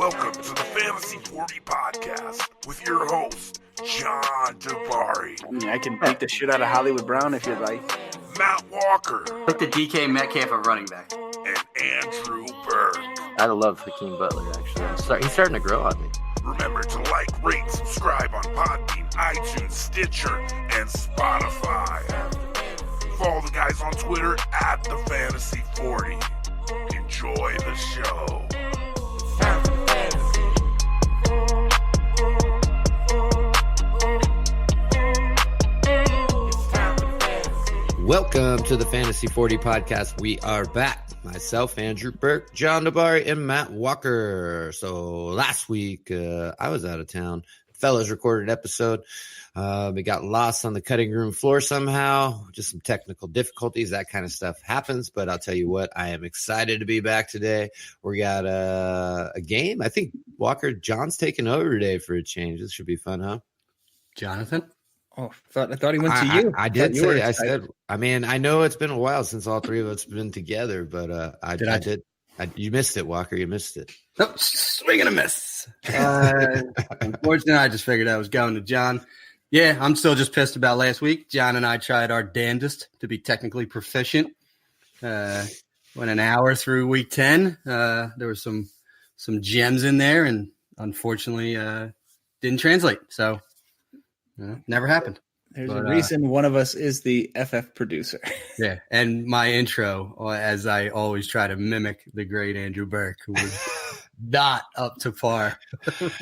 Welcome to the Fantasy 40 Podcast with your host, John Dibari. I can beat the shit out of Hollywood Brown if you'd like. Matt Walker. Put the DK Metcalf at running back. And Andrew Burke. I love Hakeem Butler, actually. He's starting to grow on me. Remember to like, rate, subscribe on Podbean, iTunes, Stitcher, and Spotify. Follow the guys on Twitter at the Fantasy 40. Enjoy the show. Welcome to the Fantasy 40 Podcast. We are back. Myself, Andrew Burke, John Dibari, and Matt Walker. So last week, I was out of town. Fellas recorded an episode. We got lost on the cutting room floor somehow. Just some technical difficulties. That kind of stuff happens. But I'll tell you what, I am excited to be back today. We got a game. I think, Walker, John's taking over today for a change. This should be fun, huh? Jonathan? Oh, I thought he went to you. I did say, I said, I mean, I know it's been a while since all three of us have been together, but I did. You missed it, Walker. You missed it. Nope, swing and a miss. Unfortunately, I just figured I was going to John. Yeah, I'm still just pissed about last week. John and I tried our damnedest to be technically proficient. Went an hour through week 10. There were some gems in there, and unfortunately didn't translate. So never happened. There's a reason one of us is the FF producer. Yeah, and my intro, as I always try to mimic the great Andrew Burke, who was not up to par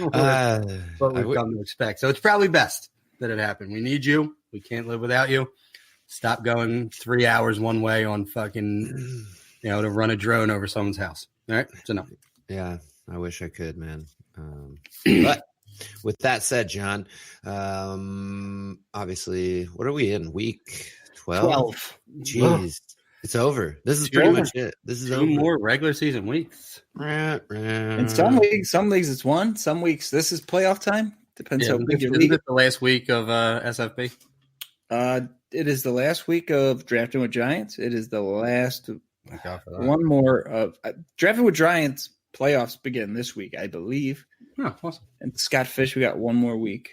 what we've come to expect. So it's probably best that it happened. We need you. We can't live without you. Stop going 3 hours one way on fucking, to run a drone over someone's house. All right, it's enough. Yeah, I wish I could, man. But with that said, John, obviously, what are we in? Week 12? Jeez. It's over. This is pretty much it. This is Two over. more regular season weeks. In some leagues it's one. Some weeks this is playoff time. Depends how big your league. Is it the last week of SFB? It is the last week of Drafting with Giants. It is the last one more of Drafting with Giants. Playoffs begin this week, I believe. Oh, awesome. And Scott Fish, we got one more week.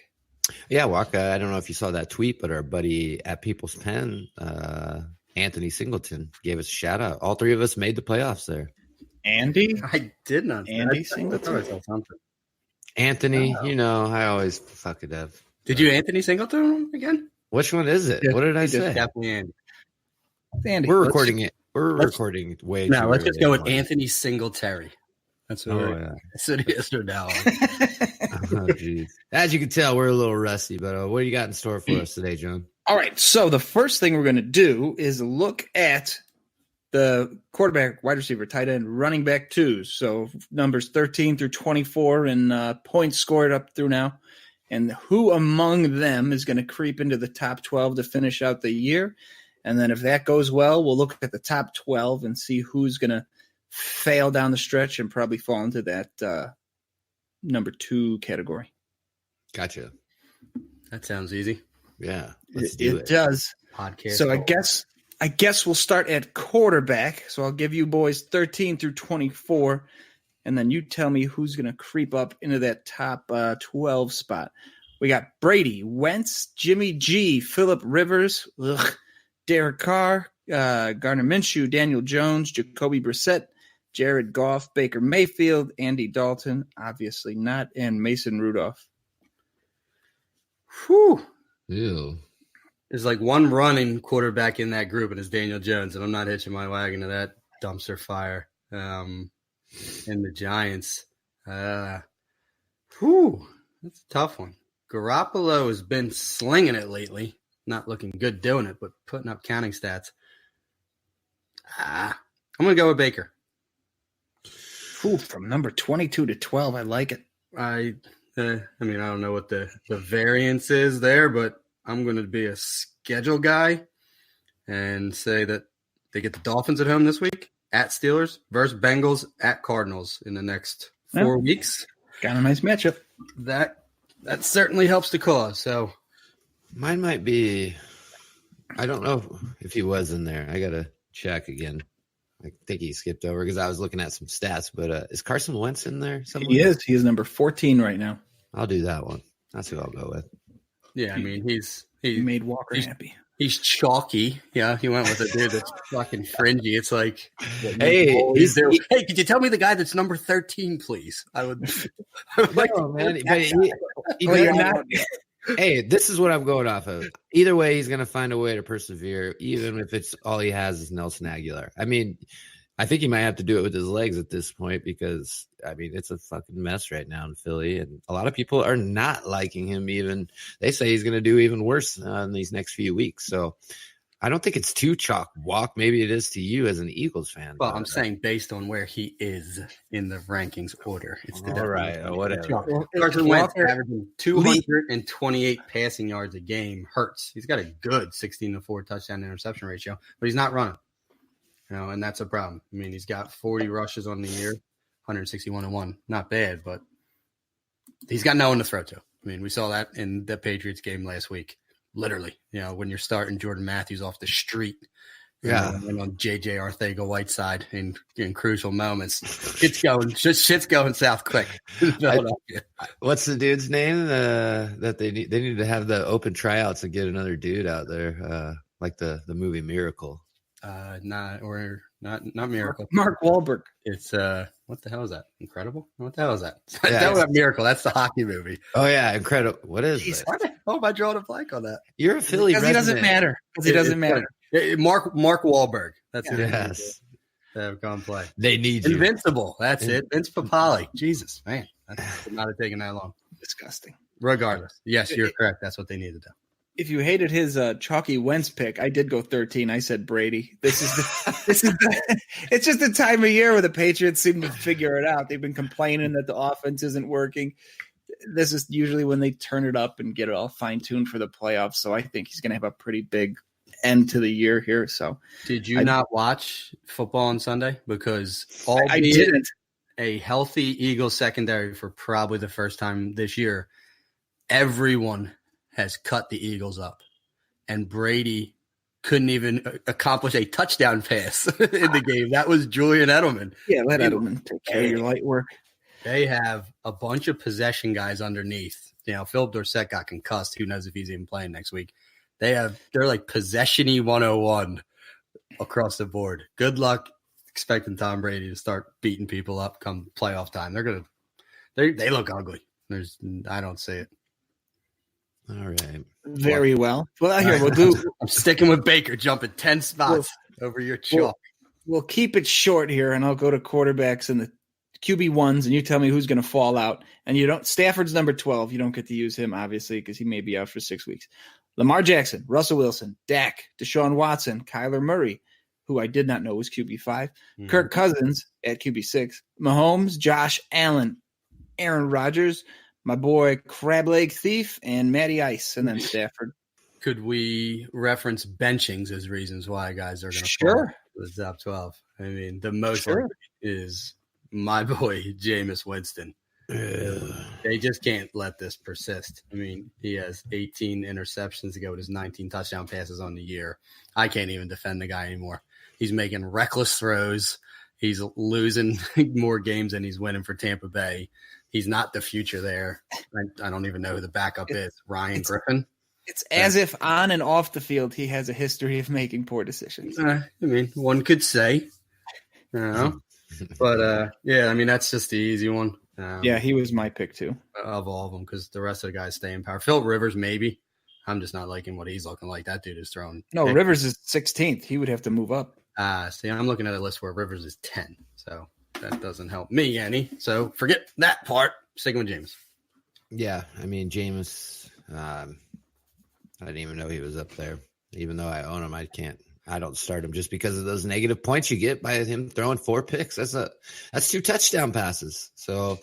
Yeah, Walker, I don't know if you saw that tweet, but our buddy at People's Pen, Anthony Singleton, gave us a shout out. All three of us made the playoffs there. Andy? I did not. Andy Singleton? Anthony, I always fuck it up. Did you Anthony Singleton again? Which one is it? Yeah, what did I say? Definitely Andy. Andy. We're recording it. We're recording way too No, let's just go with early. Anthony Singletary. That's what it is for now. Oh, geez. As you can tell, we're a little rusty, but what do you got in store for us today, John? All right, so the first thing we're going to do is look at the quarterback, wide receiver, tight end, running back twos. So numbers 13 through 24 and points scored up through now. And who among them is going to creep into the top 12 to finish out the year? And then if that goes well, we'll look at the top 12 and see who's going to fail down the stretch and probably fall into that number 2 category. Gotcha. That sounds easy. Yeah, let's do it. It does. Podcast. So I guess we'll start at quarterback. So I'll give you boys 13 through 24, and then you tell me who's going to creep up into that top 12 spot. We got Brady, Wentz, Jimmy G, Phillip Rivers, Derek Carr, Gardner Minshew, Daniel Jones, Jacoby Brissett, Jared Goff, Baker Mayfield, Andy Dalton, obviously not, and Mason Rudolph. Whew. Ew. There's like one running quarterback in that group, and it's Daniel Jones, and I'm not hitching my wagon to that dumpster fire. And the Giants. That's a tough one. Garoppolo has been slinging it lately. Not looking good doing it, but putting up counting stats. I'm going to go with Baker. Ooh, from number 22 to 12, I like it. I don't know what the variance is there, but I'm going to be a schedule guy and say that they get the Dolphins at home this week, at Steelers, versus Bengals, at Cardinals in the next 4 weeks. Got a nice matchup. That certainly helps the cause. So Mine might be – I don't know if he was in there. I got to check again. I think he skipped over because I was looking at some stats. But is Carson Wentz in there somewhere? He is. He is number 14 right now. I'll do that one. That's who I'll go with. Yeah, I mean, He made Walker happy. He's chalky. Yeah, he went with a dude that's fucking fringy. It's like, Hey, hey, could you tell me the guy that's number 13, please? I would like no, man. But You're not. Hey, this is what I'm going off of. Either way, he's going to find a way to persevere, even if it's all he has is Nelson Aguilar. I mean, I think he might have to do it with his legs at this point because, I mean, it's a fucking mess right now in Philly. And a lot of people are not liking him even. They say he's going to do even worse in these next few weeks. So I don't think it's too chalk walk. Maybe it is to you as an Eagles fan. Well, I'm saying based on where he is in the rankings order. It's the all right, whatever. Carson Wentz averaging 228 passing yards a game hurts. He's got a good 16-4 touchdown interception ratio, but he's not running. And that's a problem. I mean, he's got 40 rushes on the year, 161-1. Not bad, but he's got no one to throw to. I mean, we saw that in the Patriots game last week. Literally, when you're starting Jordan Matthews off the street, and on JJ Arcega-Whiteside in crucial moments, shit's going south quick. What's the dude's name that they need to have the open tryouts and get another dude out there, like the movie Miracle. Not Miracle. Mark Wahlberg. It's what the hell is that? Incredible? What the hell is that? That's not Miracle. That's the hockey movie. Oh yeah, Incredible. What is it? Oh, am I drawing a blank on that? You're a Philly because he doesn't matter. Because he doesn't matter. Mark Wahlberg. That's it. Yes. Have gone play. They need you. Invincible. That's it. Vince Papale. Jesus, man. That could not have taken that long. Disgusting. Regardless. Yes, you're correct. That's what they need to do. If you hated his chalky Wentz pick, I did go 13. I said Brady. It's just the time of year where the Patriots seem to figure it out. They've been complaining that the offense isn't working. This is usually when they turn it up and get it all fine-tuned for the playoffs. So I think he's going to have a pretty big end to the year here. So did you not watch football on Sunday? Because I didn't. A healthy Eagles secondary for probably the first time this year, everyone has cut the Eagles up, and Brady couldn't even accomplish a touchdown pass in the game. That was Julian Edelman. Yeah, let Edelman take care of your light work. They have a bunch of possession guys underneath. Philip Dorsett got concussed. Who knows if he's even playing next week? They're like possession-y 101 across the board. Good luck expecting Tom Brady to start beating people up come playoff time. They look ugly. I don't see it. All right. Very well. Well, here we'll do. I'm sticking with Baker, jumping 10 spots over your chalk. We'll keep it short here, and I'll go to quarterbacks and the QB1s, and you tell me who's going to fall out. And Stafford's number 12. You don't get to use him, obviously, because he may be out for 6 weeks. Lamar Jackson, Russell Wilson, Dak, Deshaun Watson, Kyler Murray, who I did not know was QB5, Kirk Cousins at QB6, Mahomes, Josh Allen, Aaron Rodgers, my boy Crab Leg Thief, and Matty Ice, and then Stafford. Could we reference benchings as reasons why guys are going to fall to the top 12? I mean, the most is my boy Jameis Winston. They just can't let this persist. I mean, he has 18 interceptions to go with his 19 touchdown passes on the year. I can't even defend the guy anymore. He's making reckless throws. He's losing more games than he's winning for Tampa Bay. He's not the future there. I don't even know who the backup is. Ryan Griffin. It's as if on and off the field he has a history of making poor decisions. I mean, one could say. But, yeah, I mean, that's just the easy one. Yeah, he was my pick too. Of all of them, because the rest of the guys stay in power. Philip Rivers, maybe. I'm just not liking what he's looking like. That dude is throwing. No, Rivers is 16th. He would have to move up. See, I'm looking at a list where Rivers is 10. So that doesn't help me any. So forget that part. Sticking with James. Yeah, I mean, James, I didn't even know he was up there. Even though I own him, I don't start him just because of those negative points you get by him throwing 4 picks. That's 2 touchdown passes. So,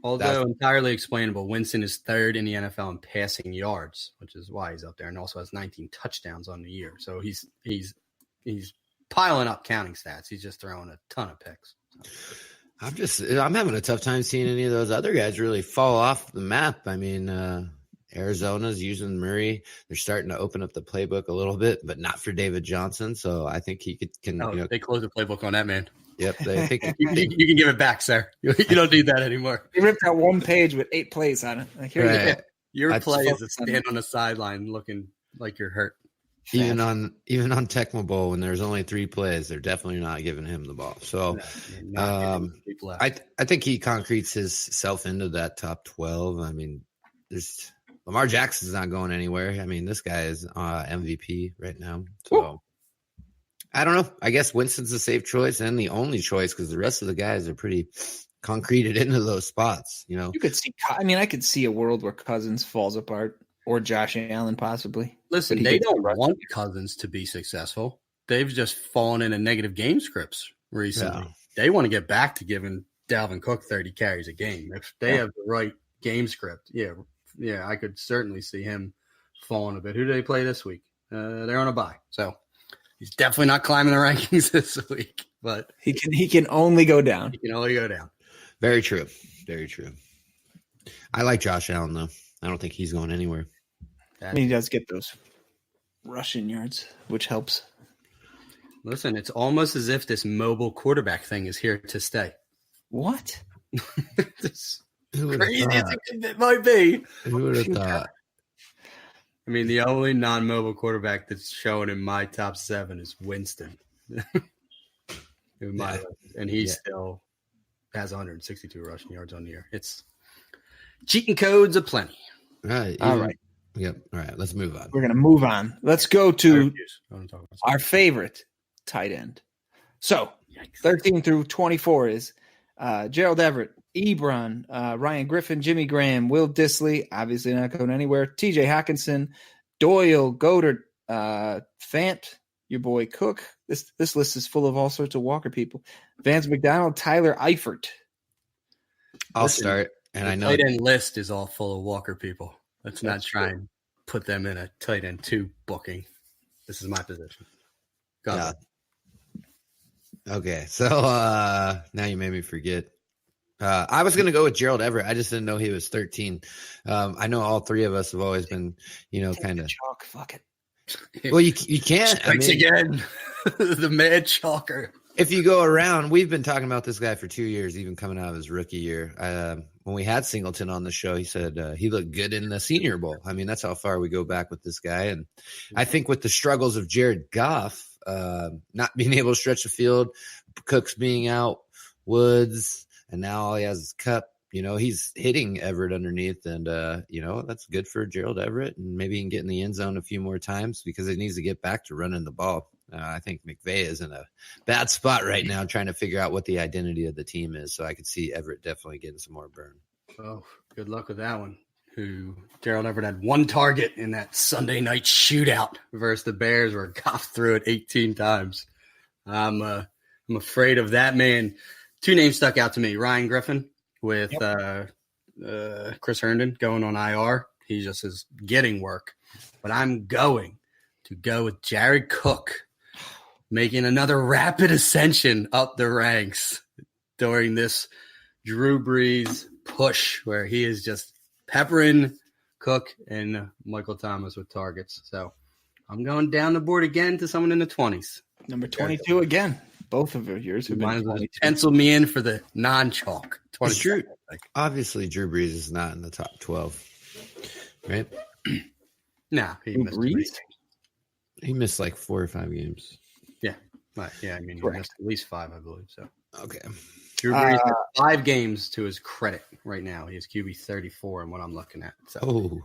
although entirely explainable, Winston is 3rd in the NFL in passing yards, which is why he's up there, and also has 19 touchdowns on the year. So he's piling up counting stats. He's just throwing a ton of picks. So. I'm having a tough time seeing any of those other guys really fall off the map. I mean, Arizona's using Murray. They're starting to open up the playbook a little bit, but not for David Johnson. So I think he can. They closed the playbook on that man. Yep, they think you can give it back, sir. You don't need that anymore. He ripped out one page with 8 plays on it. Like, here you go. Your play is to stand on the sideline looking like you're hurt. Even on Tecmo Bowl, when there's only 3 plays, they're definitely not giving him the ball. So I think he concretes himself into that top 12. I mean, there's Lamar Jackson's not going anywhere. I mean, this guy is MVP right now. So I don't know. I guess Winston's a safe choice and the only choice because the rest of the guys are pretty concreted into those spots. You know, you could see. I mean, I could see a world where Cousins falls apart. Or Josh Allen, possibly. Listen, they don't want Cousins to be successful. They've just fallen into negative game scripts recently. Yeah. They want to get back to giving Dalvin Cook 30 carries a game. If they have the right game script, yeah, I could certainly see him falling a bit. Who do they play this week? They're on a bye. So he's definitely not climbing the rankings this week. But he can only go down. He can only go down. Very true. Very true. I like Josh Allen, though. I don't think he's going anywhere. I mean, he does get those rushing yards, which helps. Listen, it's almost as if this mobile quarterback thing is here to stay. What? It's crazy as it might be. Who would have thought? I mean, the only non-mobile quarterback that's showing in my top 7 is Winston. And he still has 162 rushing yards on the year. It's cheating codes aplenty. All right. Yep. All right. Let's move on. We're going to move on. Let's go to our favorite tight end. So 13 through 24 is Gerald Everett, Ebron, Ryan Griffin, Jimmy Graham, Will Dissly, obviously not going anywhere, TJ Hawkinson, Doyle, Goddard, Fant, your boy Cook. This list is full of all sorts of Walker people. Vance McDonald, Tyler Eifert. I'll start. And I know tight end list is all full of Walker people. Let's not try and put them in a tight end 2 booking. This is my position. Yeah. Okay, so now you made me forget. I was going to go with Gerald Everett. I just didn't know he was 13. I know all 3 of us have always been, kind of chalk. Fuck it. Well, you can't. Strikes again. The mad chalker. If you go around, we've been talking about this guy for 2 years, even coming out of his rookie year. When we had Singleton on the show, he said he looked good in the Senior Bowl. I mean, that's how far we go back with this guy. And I think with the struggles of Jared Goff, not being able to stretch the field, Cooks being out, Woods, and now all he has is Cup. He's hitting Everett underneath, and, that's good for Gerald Everett. And maybe he can get in the end zone a few more times because he needs to get back to running the ball. I think McVay is in a bad spot right now trying to figure out what the identity of the team is. So I could see Everett definitely getting some more burn. Oh, good luck with that one. Gerald Everett had 1 target in that Sunday night shootout versus the Bears where Goff threw it 18 times. I'm afraid of that man. 2 names stuck out to me. Ryan Griffin with Chris Herndon going on IR. He just is getting work. But I'm going to go with Jared Cook, making another rapid ascension up the ranks during this Drew Brees push where he is just peppering Cook and Michael Thomas with targets. So I'm going down the board again to someone in the 20s. Number 22 again. Both of yours have been pencil me in for the non-chalk. Obviously, Drew Brees is not in the top 12, right? Nah, he missed like 4 or 5 games. Yeah. Yeah, I mean, he missed at least 5, I believe. So okay. Drew Brees has 5 games to his credit right now. He has QB 34 and what I'm looking at. So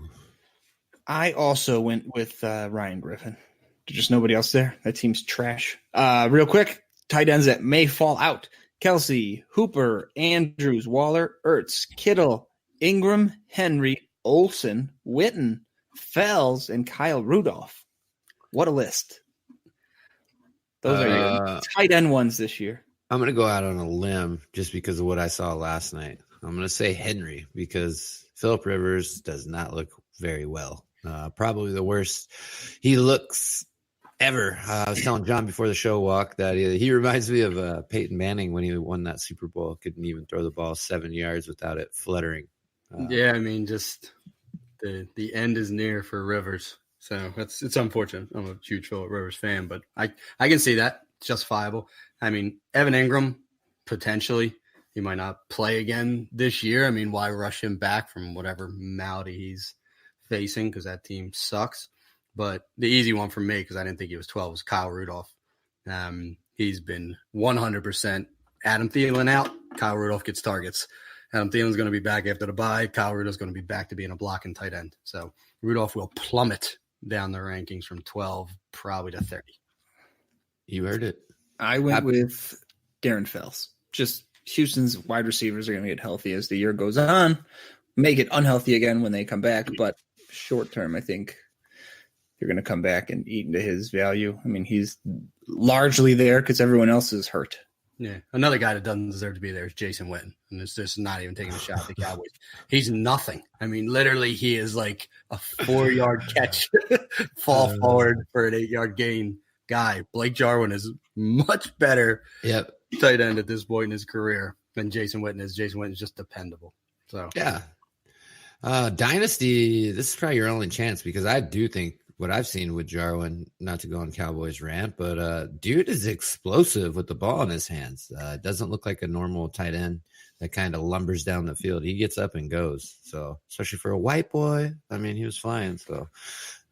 I also went with Ryan Griffin. There's just nobody else there. That team's trash. Real quick, tight ends that may fall out. Kelsey, Hooper, Andrews, Waller, Ertz, Kittle, Ingram, Henry, Olsen, Witten, Fells, and Kyle Rudolph. What a list. Those are your tight end ones this year. I'm going to go out on a limb just because of what I saw last night. I'm going to say Henry because Phillip Rivers does not look very well. Probably the worst he looks ever. I was telling John before the show walk that he reminds me of Peyton Manning when he won that Super Bowl. Couldn't even throw the ball 7 yards without it fluttering. Yeah, I mean, just the end is near for Rivers. So it's unfortunate. I'm a huge Phillip Rivers fan, but I can see that. It's justifiable. I mean, Evan Ingram, potentially. He might not play again this year. I mean, why rush him back from whatever malady he's facing, because that team sucks. But the easy one for me, because I didn't think he was 12, was Kyle Rudolph. He's been 100% Adam Thielen out. Kyle Rudolph gets targets. Adam Thielen's going to be back after the bye. Kyle Rudolph's going to be back to being a blocking tight end. So Rudolph will plummet down the rankings from 12 probably to 30. You heard it. I went with Darren Fells. Just Houston's wide receivers are going to get healthy as the year goes on. May get unhealthy again when they come back, but short term, I think they're going to come back and eat into his value. I mean, he's largely there because everyone else is hurt. Yeah. Another guy that doesn't deserve to be there is Jason Witten. And it's just not even taking a shot at the Cowboys. He's nothing. I mean, literally, he is like a 4-yard catch, fall forward for an 8-yard gain guy. Blake Jarwin is much better tight end at this point in his career than Jason Witten is. Jason Witten is just dependable. So yeah. Dynasty, this is probably your only chance because I do think what I've seen with Jarwin, not to go on Cowboys rant, but dude is explosive with the ball in his hands. Doesn't look like a normal tight end that kind of lumbers down the field. He gets up and goes. So especially for a white boy, I mean, he was flying. So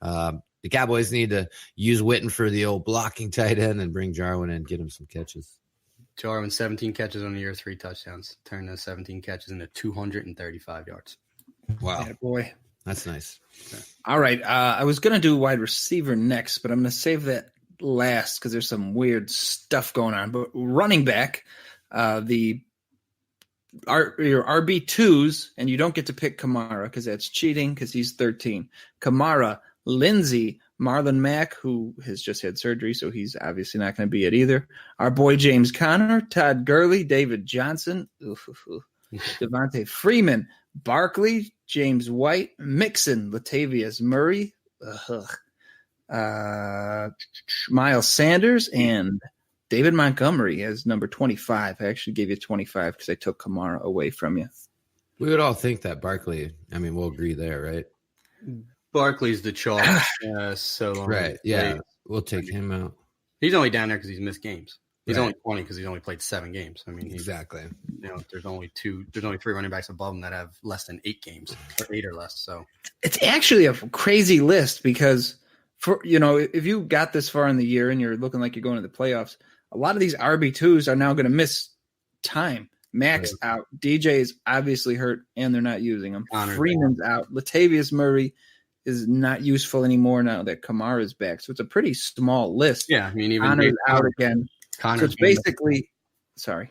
the Cowboys need to use Witten for the old blocking tight end and bring Jarwin in and get him some catches. Jarwin, 17 catches on the year, 3 touchdowns. Turned those 17 catches into 235 yards. Wow. Yeah, boy. That's nice. Okay. All right. I was going to do wide receiver next, but I'm going to save that last because there's some weird stuff going on. But running back, your RB2s, and you don't get to pick Kamara because that's cheating because he's 13. Kamara, Lindsey, Marlon Mack, who has just had surgery, so he's obviously not going to be it either. Our boy James Conner, Todd Gurley, David Johnson, Devontae Freeman, Barkley, James White, Mixon, Latavius Murray, Miles Sanders, and David Montgomery as number 25. I actually gave you 25 because I took Kamara away from you. We would all think that Barkley, I mean, we'll agree there, right? Barkley's the chalk. So long. Right, yeah. We'll take him out. He's only down there because he's missed games. He's Right. only 20 because he's only played 7 games. I mean, Exactly. There's only 3 running backs above him that have less than 8 games, or 8 or less. So It's actually a crazy list because if you got this far in the year and you're looking like you're going to the playoffs, a lot of these RB2s are now going to miss time. Max out. DJ is obviously hurt and they're not using him. Connor's Freeman's out. Latavius Murray is not useful anymore now that Kamara's back. So it's a pretty small list. yeah, I mean, even Connor's out again. Connor's So it's basically – sorry.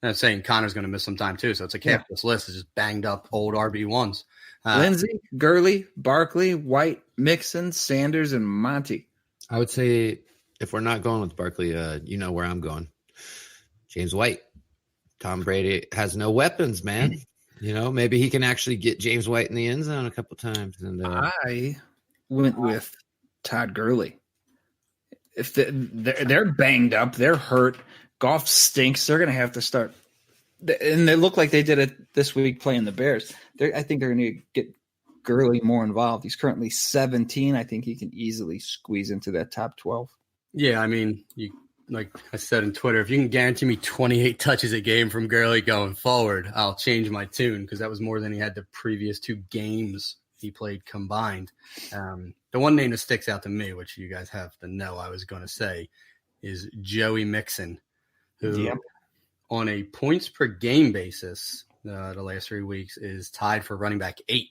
I'm saying Connor's going to miss some time too. So it's a this list is just banged up old RB1s. Lindsey, Gurley, Barkley, White, Mixon, Sanders, and Monty. I would say if we're not going with Barkley, you know where I'm going. James White. Tom Brady has no weapons, man. Maybe he can actually get James White in the end zone a couple times. And I went with Todd Gurley. If they're banged up, they're hurt. Goff stinks. They're going to have to start. And they look like they did it this week playing the Bears. I think they're going to get Gurley more involved. He's currently 17. I think he can easily squeeze into that top 12. Yeah, I mean, like I said on Twitter, if you can guarantee me 28 touches a game from Gurley going forward, I'll change my tune because that was more than he had the previous 2 games he played combined. The one name that sticks out to me, which you guys have to know I was going to say, is Joey Mixon, who on a points per game basis the last 3 weeks is tied for running back 8.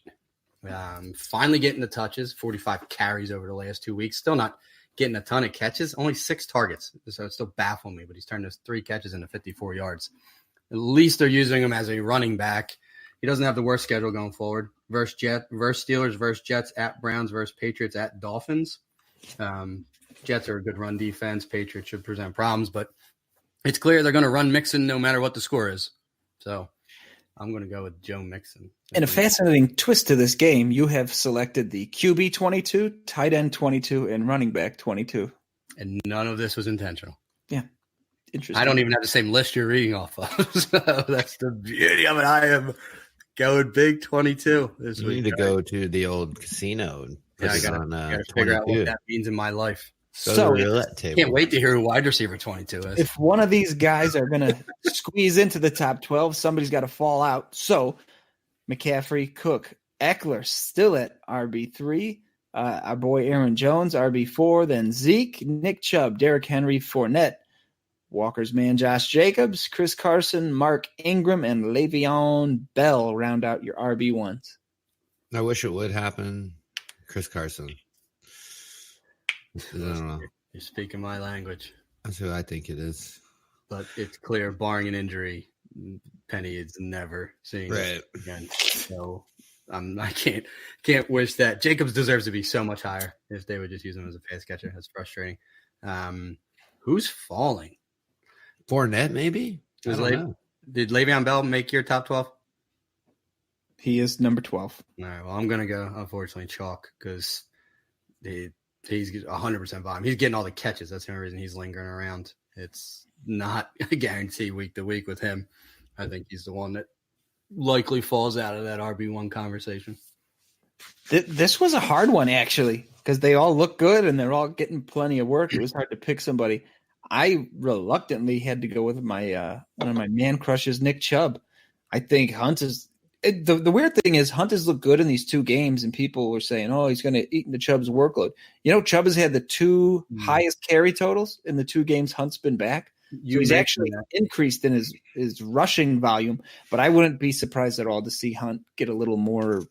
Finally getting the touches, 45 carries over the last 2 weeks. Still not getting a ton of catches, only 6 targets. So it's still baffling me, but he's turned those 3 catches into 54 yards. At least they're using him as a running back. He doesn't have the worst schedule going forward. Versus Steelers, versus Jets, at Browns, versus Patriots, at Dolphins. Jets are a good run defense. Patriots should present problems, but it's clear they're going to run Mixon no matter what the score is. So I'm going to go with Joe Mixon. And a fascinating twist to this game, you have selected the QB 22, tight end 22, and running back 22. And none of this was intentional. Yeah. Interesting. I don't even have the same list you're reading off of. So that's the beauty of it. I am Going big 22 this You week. need to go to the old casino and put I it gotta, on gotta figure out 22. what that means in my life. Go to So the roulette table. Can't wait to hear who wide receiver 22 is. if one of these guys are going to squeeze into the top 12, somebody's got to fall out. So McCaffrey, Cook, Eckler still at RB3. Our boy Aaron Jones, RB4. Then Zeke, Nick Chubb, Derrick Henry, Fournette, Walker's man Josh Jacobs, Chris Carson, Mark Ingram, and Le'Veon Bell round out your RB1s. I wish it would happen. Chris Carson. I don't know. You're speaking my language. That's who I think it is. But it's clear, barring an injury, Penny is never seeing it again. So I can't wish that. Jacobs deserves to be so much higher if they would just use him as a pass catcher. That's frustrating. Who's falling? Fournette, maybe? Did Le'Veon Bell make your top 12? He is number 12. All right, well, I'm going to go, unfortunately, chalk because he's 100% volume. He's getting all the catches. That's the only reason he's lingering around. It's not a guarantee week to week with him. I think he's the one that likely falls out of that RB1 conversation. This was a hard one, actually, because they all look good and they're all getting plenty of work. It was hard to pick somebody. I reluctantly had to go with my one of my man crushes, Nick Chubb. I think Hunt is the weird thing is Hunt has looked good in these two games, and people were saying, "Oh, he's going to eat into Chubb's workload." Chubb has had the two highest carry totals in the two games Hunt's been back. So he's actually increased in his rushing volume, but I wouldn't be surprised at all to see Hunt get a little more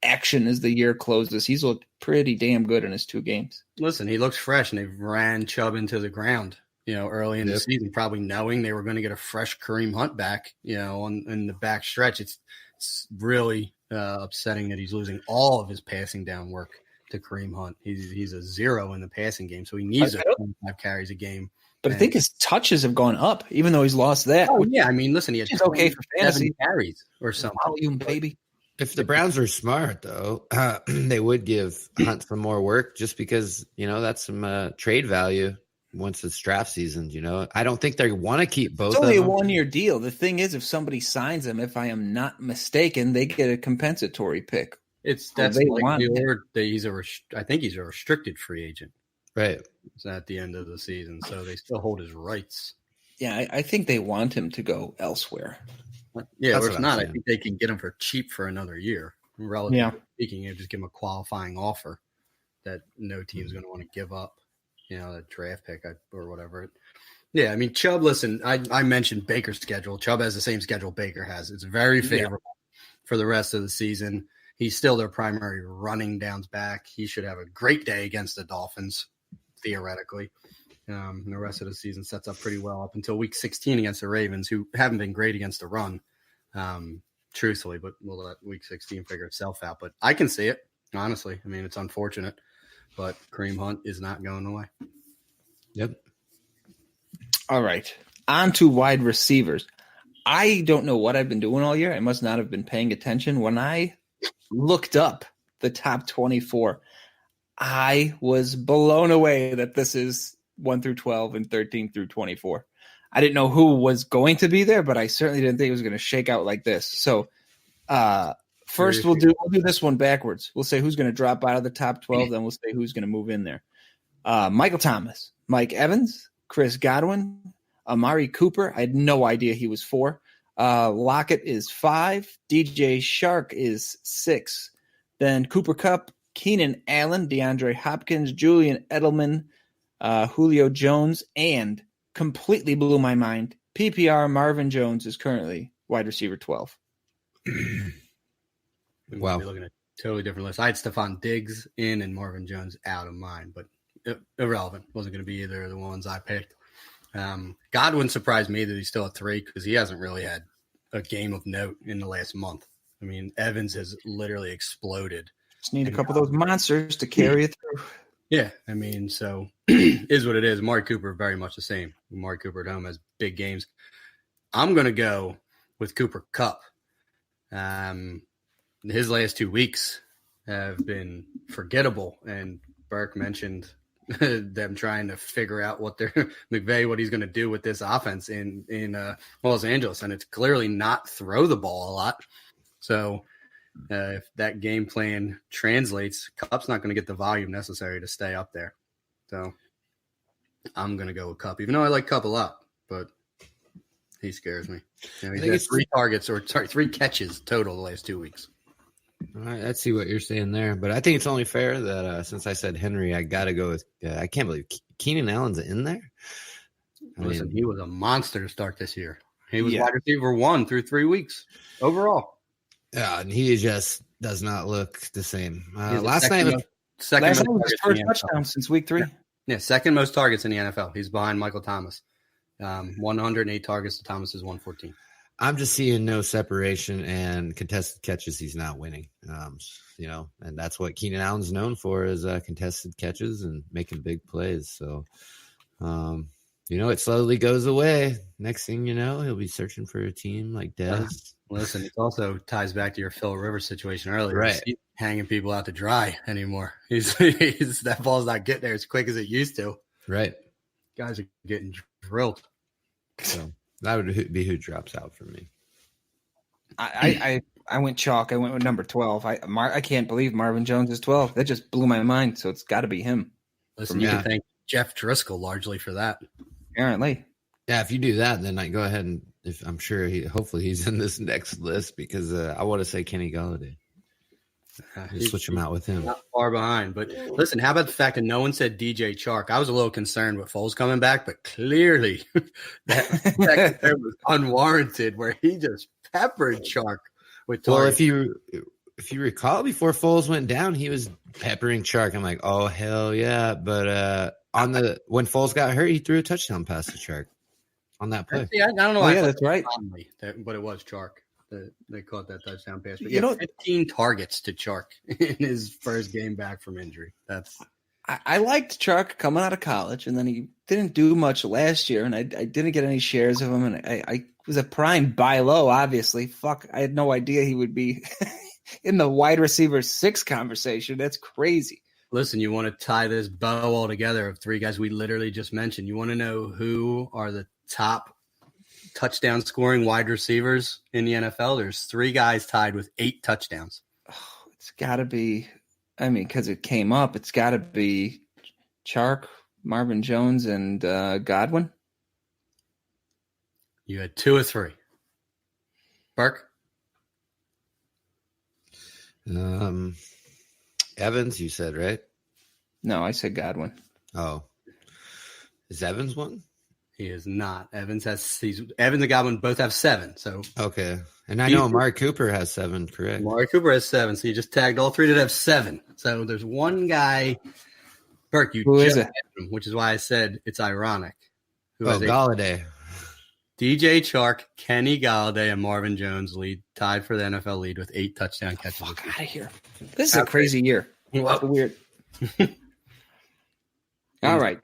action as the year closes. He's looked pretty damn good in his two games. Listen, he looks fresh, and they ran Chubb into the ground, early in the season, probably knowing they were going to get a fresh Kareem Hunt back, in the back stretch. It's really upsetting that he's losing all of his passing down work to Kareem Hunt. He's a 0 in the passing game, so he needs 25 carries a game. But I think his touches have gone up, even though he's lost that. Oh, yeah. I mean, listen, he had okay for fantasy carries or something. Volume, baby. If the Browns were smart, though, they would give Hunt some more work just because, that's some trade value once it's draft season. I don't think they want to keep both. It's only a 1-year deal. The thing is, if somebody signs him, if I am not mistaken, they get a compensatory pick. I think he's a restricted free agent. Right. It's at the end of the season, so they still hold his rights. Yeah, I think they want him to go elsewhere. Yeah, or if not, I think they can get him for cheap for another year. Relatively speaking, just give him a qualifying offer that no team's going to want to give up, a draft pick or whatever. Yeah, I mean, Chubb, listen, I mentioned Baker's schedule. Chubb has the same schedule Baker has. It's very favorable for the rest of the season. He's still their primary running downs back. He should have a great day against the Dolphins, theoretically. And the rest of the season sets up pretty well up until week 16 against the Ravens, who haven't been great against the run, truthfully, but we'll let week 16 figure itself out. But I can see it, honestly. I mean, it's unfortunate, but Kareem Hunt is not going away. Yep. All right. On to wide receivers. I don't know what I've been doing all year. I must not have been paying attention. When I looked up the top 24, I was blown away that this is 1 through 12 and 13 through 24. I didn't know who was going to be there, but I certainly didn't think it was going to shake out like this. So first we'll do this one backwards. We'll say who's going to drop out of the top 12, then we'll say who's going to move in there. Michael Thomas, Mike Evans, Chris Godwin, Amari Cooper. I had no idea he was 4. Lockett is 5. DJ Shark is 6. Then Cooper Kupp, Keenan Allen, DeAndre Hopkins, Julian Edelman, Julio Jones, and completely blew my mind, PPR Marvin Jones is currently wide receiver 12. Wow. We're looking at a totally different list. I had Stephon Diggs in and Marvin Jones out of mine, but irrelevant. Wasn't going to be either of the ones I picked. Godwin surprised me that he's still at 3 because he hasn't really had a game of note in the last month. I mean, Evans has literally exploded. Just need a couple of those monsters to carry it through. Yeah, I mean, so is what it is. Amari Cooper, very much the same. Amari Cooper at home has big games. I'm going to go with Cooper Kupp. His last 2 weeks have been forgettable, and Burke mentioned them trying to figure out what he's going to do with this offense in Los Angeles, and it's clearly not throw the ball a lot. So if that game plan translates, Cup's not going to get the volume necessary to stay up there. So I'm going to go with Cup, even though I like Cup a lot, but he scares me. He has 3 catches total the last 2 weeks. All right, I see what you're saying there, but I think it's only fair that since I said Henry, I got to go with. I can't believe Keenan Allen's in there. Listen, he was a monster to start this year. He was wide receiver 1 through 3 weeks overall. Yeah, and he just does not look the same. Last night was his first touchdown since week 3. Yeah, second most targets in the NFL. He's behind Michael Thomas. 108 targets to Thomas's 114. I'm just seeing no separation and contested catches. He's not winning, and that's what Keenan Allen's known for is contested catches and making big plays. So, it slowly goes away. Next thing you know, he'll be searching for a team like Dez. Listen, it also ties back to your Phil Rivers situation earlier. Right. He's hanging people out to dry anymore. He's that ball's not getting there as quick as it used to. Right. Guys are getting drilled. So that would be who drops out for me. I went chalk. I went with number 12. I can't believe Marvin Jones is 12. That just blew my mind. So it's got to be him. Listen, you can thank Jeff Driscoll largely for that. Apparently. Yeah, if you do that, then I go ahead and I'm sure hopefully he's in this next list because I want to say Kenny Golladay. Switch him out with him. Not far behind. But listen, how about the fact that no one said DJ Chark? I was a little concerned with Foles coming back, but clearly that there was unwarranted where he just peppered Chark with targets. Well, if you recall, before Foles went down, he was peppering Chark. I'm like, oh hell yeah! But when Foles got hurt, he threw a touchdown pass to Chark on that play. Yeah, I don't know. Oh, yeah, that's right. But it was Chark. They caught that touchdown pass. But 15 targets to Chark in his first game back from injury. I liked Chark coming out of college, and then he didn't do much last year, and I didn't get any shares of him, and I was a prime buy low, obviously. Fuck, I had no idea he would be in the wide receiver 6 conversation. That's crazy. Listen, you want to tie this bow all together of 3 guys we literally just mentioned. You want to know who are the top touchdown scoring wide receivers in the NFL? There's 3 guys tied with 8 touchdowns. Oh, it's got to be, because it came up, it's got to be Chark, Marvin Jones, and Godwin. You had 2 or 3. Burke? Evans, you said, right? No, I said Godwin. Oh. Is Evans one? He is not. Evans and Godwin both have 7. So okay, and I know Amari Cooper has 7. Correct. Amari Cooper has 7. So you just tagged all 3 that have 7. So there's one guy. Burke, who is it? Him, which is why I said it's ironic. Golladay. DJ Chark, Kenny Golladay, and Marvin Jones tied for the NFL lead with 8 touchdown catches. Fuck out of here! This is a crazy year. That's weird. All right.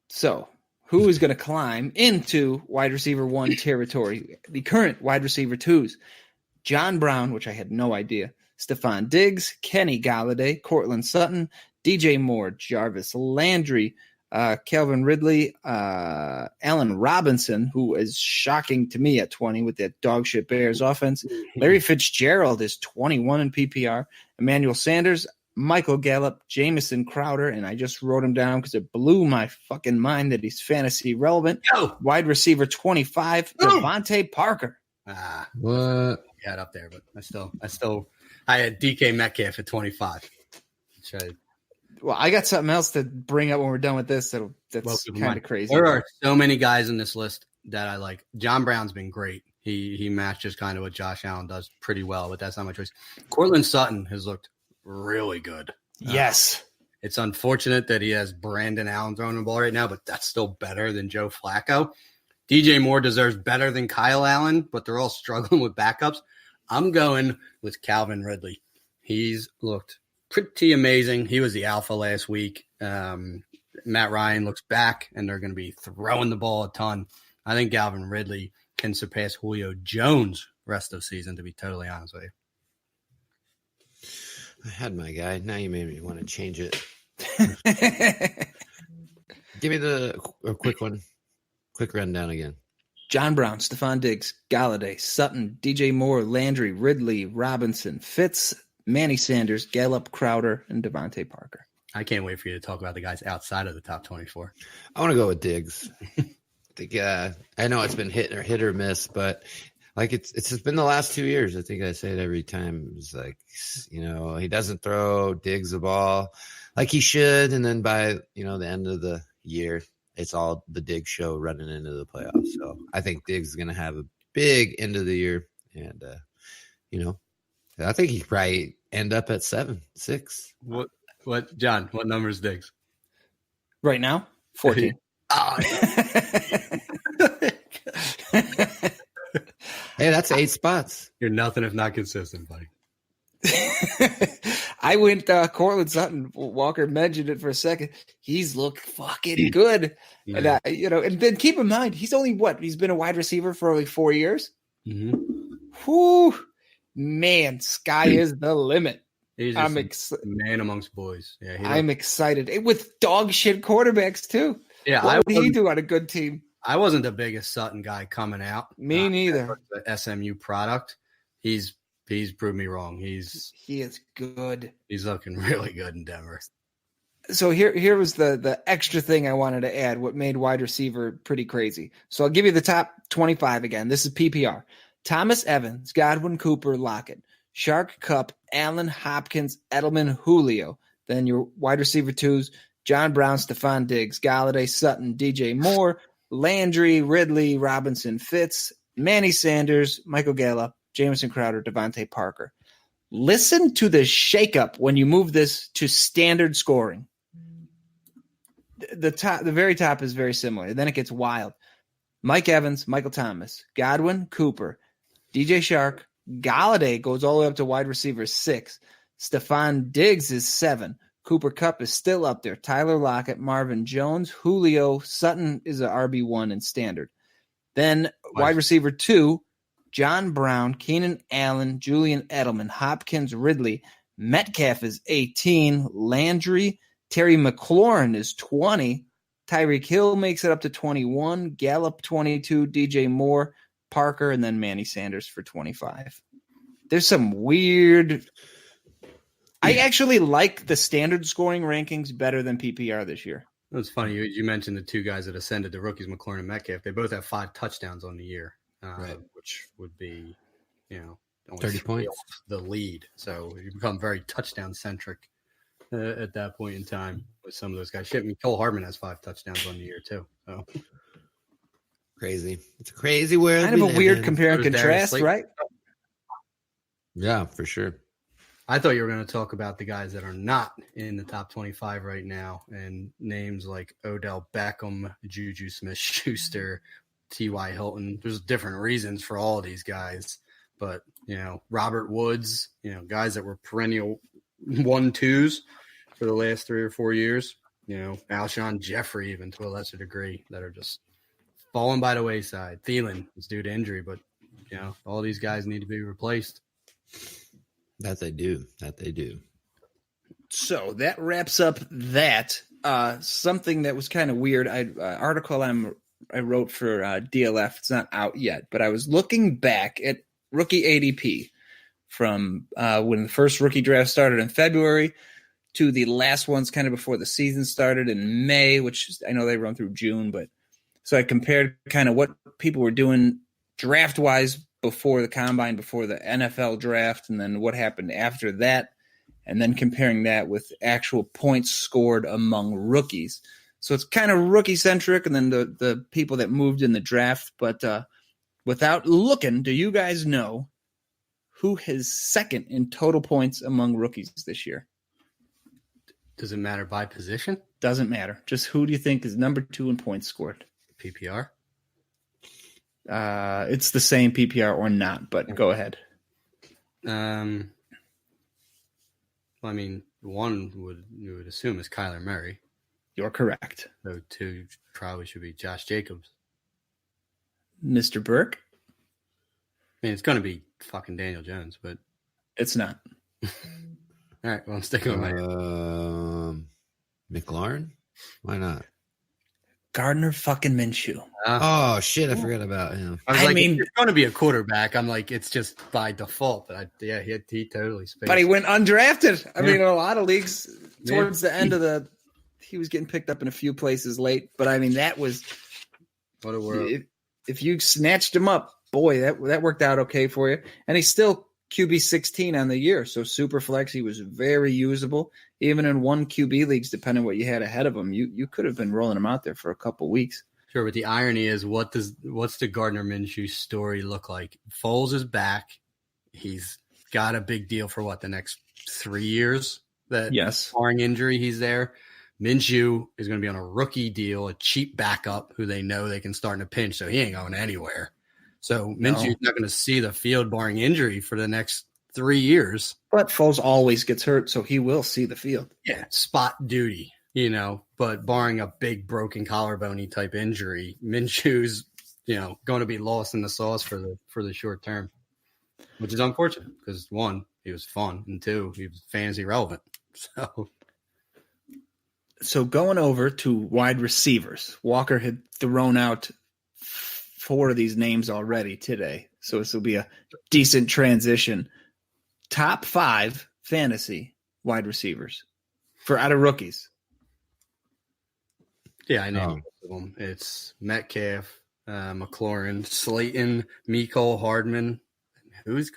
So, who is going to climb into wide receiver 1 territory? The current wide receiver 2s. John Brown, which I had no idea. Stephon Diggs, Kenny Golladay, Cortland Sutton, DJ Moore, Jarvis Landry, Calvin Ridley, Allen Robinson, who is shocking to me at 20 with that dog shit Bears offense. Larry Fitzgerald is 21 in PPR. Emmanuel Sanders, Michael Gallup, Jamison Crowder, and I just wrote him down because it blew my fucking mind that he's fantasy relevant. Wide receiver 25, Devontae Parker. What? Got up there, but I had DK Metcalf at 25. Well, I got something else to bring up when we're done with this. That's kind of crazy. There are so many guys in this list that I like. John Brown's been great. He matches kind of what Josh Allen does pretty well, but that's not my choice. Cortland Sutton has looked really good. Yes. It's unfortunate that he has Brandon Allen throwing the ball right now, but that's still better than Joe Flacco. DJ Moore deserves better than Kyle Allen, but they're all struggling with backups. I'm going with Calvin Ridley. He's looked pretty amazing. He was the alpha last week. Matt Ryan looks back, and they're going to be throwing the ball a ton. I think Calvin Ridley can surpass Julio Jones rest of the season, to be totally honest with you. I had my guy. Now you made me want to change it. Give me a quick one. Quick rundown again. John Brown, Stephon Diggs, Galladay, Sutton, DJ Moore, Landry, Ridley, Robinson, Fitz, Manny Sanders, Gallup, Crowder, and Devontae Parker. I can't wait for you to talk about the guys outside of the top 24. I want to go with Diggs. I think, I know it's been hit or miss, but like it's been the last 2 years. I think I say it every time. It's like, he doesn't throw Diggs the ball like he should, and then by the end of the year, it's all the Diggs show running into the playoffs. So I think Diggs is going to have a big end of the year, and I think he could probably end up at 7, 6. What, John? What number is Diggs? Right now, 14. Hey, that's 8 spots. You're nothing if not consistent, buddy. I went Cortland Sutton. Walker mentioned it for a second. He's looked fucking good. Yeah. And and then keep in mind, he's only he's been a wide receiver for only 4 years. Mm-hmm. Whew, man, sky is the limit. He's just a man amongst boys. Yeah, I'm excited with dog shit quarterbacks too. Yeah, what would he do on a good team? I wasn't the biggest Sutton guy coming out. Me neither. The SMU product. He's proved me wrong. He is good. He's looking really good in Denver. So here was the extra thing I wanted to add, what made wide receiver pretty crazy. So I'll give you the top 25 again. This is PPR. Thomas Evans, Godwin, Cooper, Lockett, Shark, Cup, Allen, Hopkins, Edelman, Julio. Then your wide receiver twos, John Brown, Stephon Diggs, Galladay, Sutton, DJ Moore, Landry, Ridley, Robinson, Fitz, Manny Sanders, Michael Gallup, Jamison Crowder, Devontae Parker. Listen to the shakeup when you move this to standard scoring. The very top is very similar. Then it gets wild. Mike Evans, Michael Thomas, Godwin, Cooper, DJ Shark, Galladay goes all the way up to wide receiver 6. Stephon Diggs is 7. Cooper Kupp is still up there. Tyler Lockett, Marvin Jones, Julio, Sutton is a RB1 in standard. Then wide receiver 2, John Brown, Keenan Allen, Julian Edelman, Hopkins, Ridley. Metcalf is 18. Landry, Terry McLaurin is 20. Tyreek Hill makes it up to 21. Gallup 22. DJ Moore, Parker, and then Manny Sanders for 25. There's some weird. I actually like the standard scoring rankings better than PPR this year. It's funny. You mentioned the two guys that ascended to rookies, McLaurin and Metcalf. They both have 5 touchdowns on the year, right, which would be, 30 points. The lead. So you become very touchdown centric at that point in time with some of those guys. Shit, Cole Hardman has 5 touchdowns on the year too. So crazy. It's a crazy world. Kind of a weird compare and contrast, right? Yeah, for sure. I thought you were going to talk about the guys that are not in the top 25 right now, and names like Odell Beckham, Juju Smith-Schuster, T.Y. Hilton. There's different reasons for all of these guys, but Robert Woods, guys that were perennial 1-2s for the last 3 or 4 years. Alshon Jeffrey, even to a lesser degree, that are just falling by the wayside. Thielen is due to injury, but all these guys need to be replaced. That they do. So that wraps up that. Something that was kind of weird. Article I wrote for DLF. It's not out yet, but I was looking back at rookie ADP from when the first rookie draft started in February to the last ones kind of before the season started in May, which I know they run through June. But so I compared kind of what people were doing draft-wise before the combine, before the NFL draft, and then what happened after that, and then comparing that with actual points scored among rookies. So it's kind of rookie-centric, and then the people that moved in the draft. But without looking, do you guys know who is second in total points among rookies this year? Does it matter by position? Doesn't matter. Just who do you think is number 2 in points scored? PPR? It's the same PPR or not, but go ahead. One you would assume is Kyler Murray. You're correct. So 2 probably should be Josh Jacobs. Mr. Burke? I mean, it's going to be fucking Daniel Jones, but it's not. All right, well, I'm sticking with my McLaurin? Why not? Gardner fucking Minshew. Oh shit, I forgot about him. I mean, if it's going to be a quarterback. I'm like, it's just by default. But he totally spaced. But he went undrafted. I Yeah. mean, in a lot of leagues, towards the end of he was getting picked up in a few places late. But I mean, that was What a world. if you snatched him up, boy, that worked out okay for you. And he's still QB 16 on the year, so super flex. He was very usable, even in one QB leagues, depending on what you had ahead of him. You could have been rolling him out there for a couple weeks. Sure, but the irony is, what's the Gardner Minshew story look like? Foles is back. He's got a big deal for the next 3 years. Yes, barring injury, he's there. Minshew is going to be on a rookie deal, a cheap backup who they know they can start in a pinch, so he ain't going anywhere. So Minshew's not going to see the field barring injury for the next 3 years. But Foles always gets hurt, so he will see the field. Yeah, spot duty, but barring a big broken collarbone type injury, Minshew's, going to be lost in the sauce for the short term, which is unfortunate because 1, he was fun, and 2, he was fantasy relevant. So going over to wide receivers, Walker had thrown out 4 of these names already today, so this will be a decent transition. Top 5 fantasy wide receivers for out of rookies. Yeah, I know most of them. It's Metcalf, McLaurin, Slayton, Mecole Hardman. Who's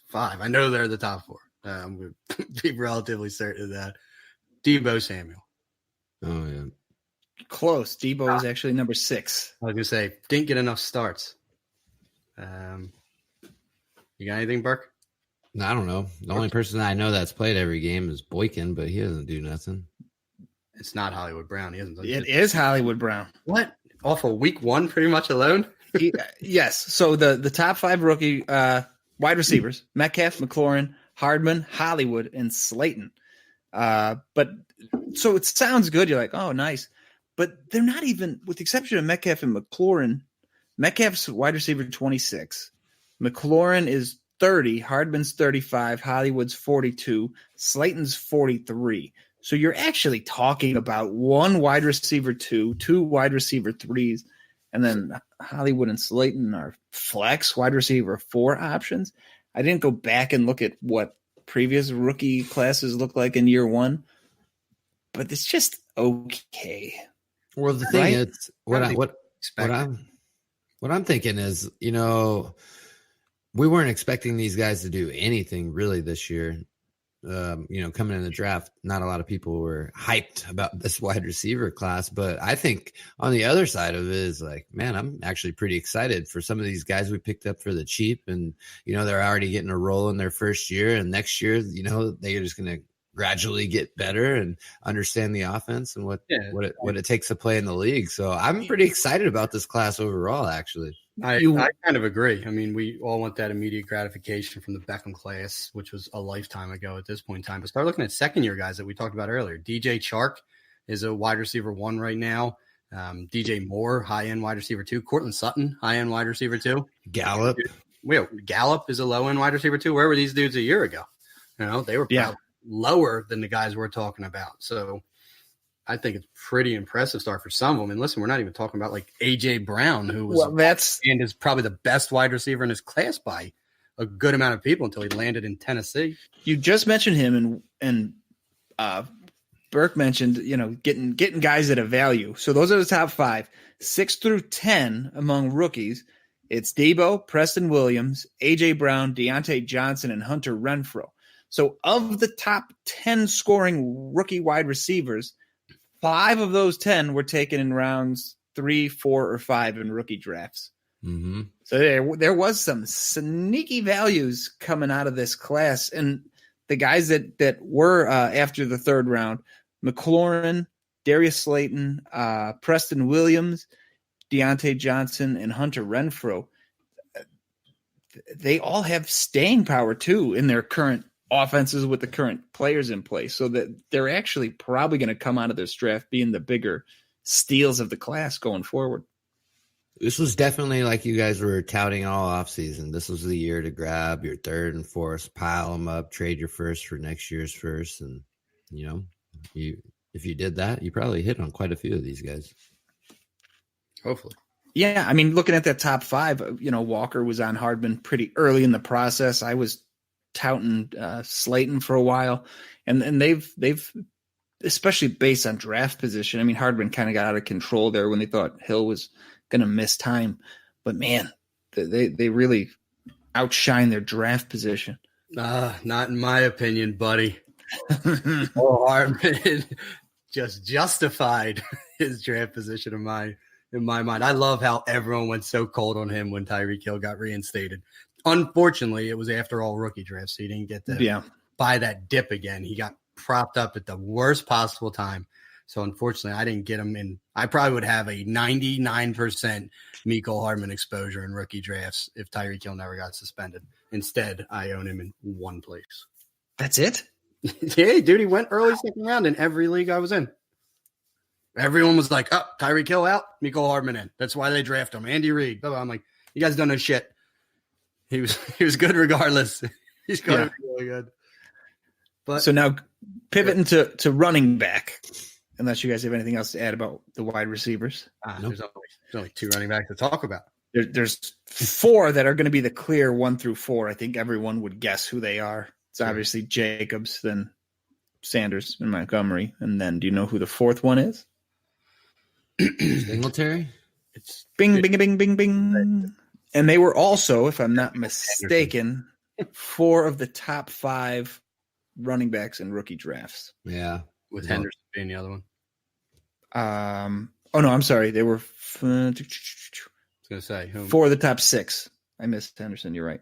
5? I know they're the top 4. I'm going to be relatively certain of that. Deebo Samuel. Oh yeah. Close. Debo is actually number 6. I was going to say, didn't get enough starts. You got anything, Burke? No, I don't know. The only person I know that's played every game is Boykin, but he doesn't do nothing. It's not Hollywood Brown. He hasn't done It is Hollywood Brown. What? Off of week 1 pretty much alone? Yes. So the top 5 rookie wide receivers, Metcalf, McLaurin, Hardman, Hollywood, and Slayton. But so it sounds good. You're like, oh, nice. But they're not even, with the exception of Metcalf and McLaurin. Metcalf's wide receiver 26. McLaurin is 30. Hardman's 35. Hollywood's 42. Slayton's 43. So you're actually talking about 1 wide receiver 2, 2 wide receiver 3s, and then Hollywood and Slayton are flex wide receiver 4 options. I didn't go back and look at what previous rookie classes look like in year 1, but it's just okay. Well, the thing is, what I'm thinking is, we weren't expecting these guys to do anything really this year. Coming in the draft, not a lot of people were hyped about this wide receiver class, but I think on the other side of it is like, man, I'm actually pretty excited for some of these guys we picked up for the cheap, and they're already getting a role in their first year, and next year, they're just going to gradually get better and understand the offense and what it takes to play in the league. So I'm pretty excited about this class overall, actually. I kind of agree. I mean, we all want that immediate gratification from the Beckham class, which was a lifetime ago at this point in time. But start looking at second-year guys that we talked about earlier. DJ Chark is a wide receiver 1 right now. DJ Moore, high-end wide receiver 2. Cortland Sutton, high-end wide receiver 2. Gallup is a low-end wide receiver 2. Where were these dudes a year ago? They were probably lower than the guys we're talking about. So I think it's pretty impressive start for some of them. And listen, we're not even talking about like A.J. Brown, who was and is probably the best wide receiver in his class by a good amount of people until he landed in Tennessee. You just mentioned him, and Burke mentioned, getting guys at a value. So those are the top 5, 6 through 10 among rookies. It's Debo, Preston Williams, A.J. Brown, Deontay Johnson, and Hunter Renfrow. So of the top 10 scoring rookie wide receivers, 5 of those 10 were taken in rounds 3, 4, or 5 in rookie drafts. Mm-hmm. So there was some sneaky values coming out of this class. And the guys that were after the 3rd round, McLaurin, Darius Slayton, Preston Williams, Deontay Johnson, and Hunter Renfrow, they all have staying power too in their current offenses with the current players in place, so that they're actually probably going to come out of this draft being the bigger steals of the class going forward. This was definitely like you guys were touting all offseason. This was the year to grab your 3rd and 4th, pile them up, trade your first for next year's first, and you If you did that, you probably hit on quite a few of these guys. Hopefully. Yeah, I mean, looking at that top five, Walker was on Hardman pretty early in the process. I was touting Slayton for a while, and they've especially based on draft position. I mean, Hardman kind of got out of control there when they thought Hill was going to miss time, but man, they really outshine their draft position. Not in my opinion, buddy. Hardman just justified his draft position in my mind. I love how everyone went so cold on him when Tyreek Hill got reinstated. Unfortunately, it was after all rookie drafts, so he didn't get to buy that dip again. He got propped up at the worst possible time. So unfortunately, I didn't get him in. I probably would have a 99% Mecole Hardman exposure in rookie drafts if Tyreek Hill never got suspended. Instead, I own him in one place. That's it? Yeah, dude, he went early second round in every league I was in. Everyone was like, oh, Tyreek Hill out, Mecole Hardman in. That's why they draft him. Andy Reid. I'm like, you guys don't know shit. He was good regardless. He's going to be really good. But so now pivoting to running back, unless you guys have anything else to add about the wide receivers. There's only two running backs to talk about. There's four that are going to be the clear 1 through 4. I think everyone would guess who they are. It's obviously Jacobs, then Sanders and Montgomery. And then do you know who the fourth one is? Singletary? It's bing, bing, bing, bing, bing. And they were also, if I'm not mistaken, 4 of the top 5 running backs in rookie drafts. Yeah. With Henderson being the other one. Oh, no, I'm sorry. They were I was going to say. 4 of the top 6. I missed Henderson. You're right.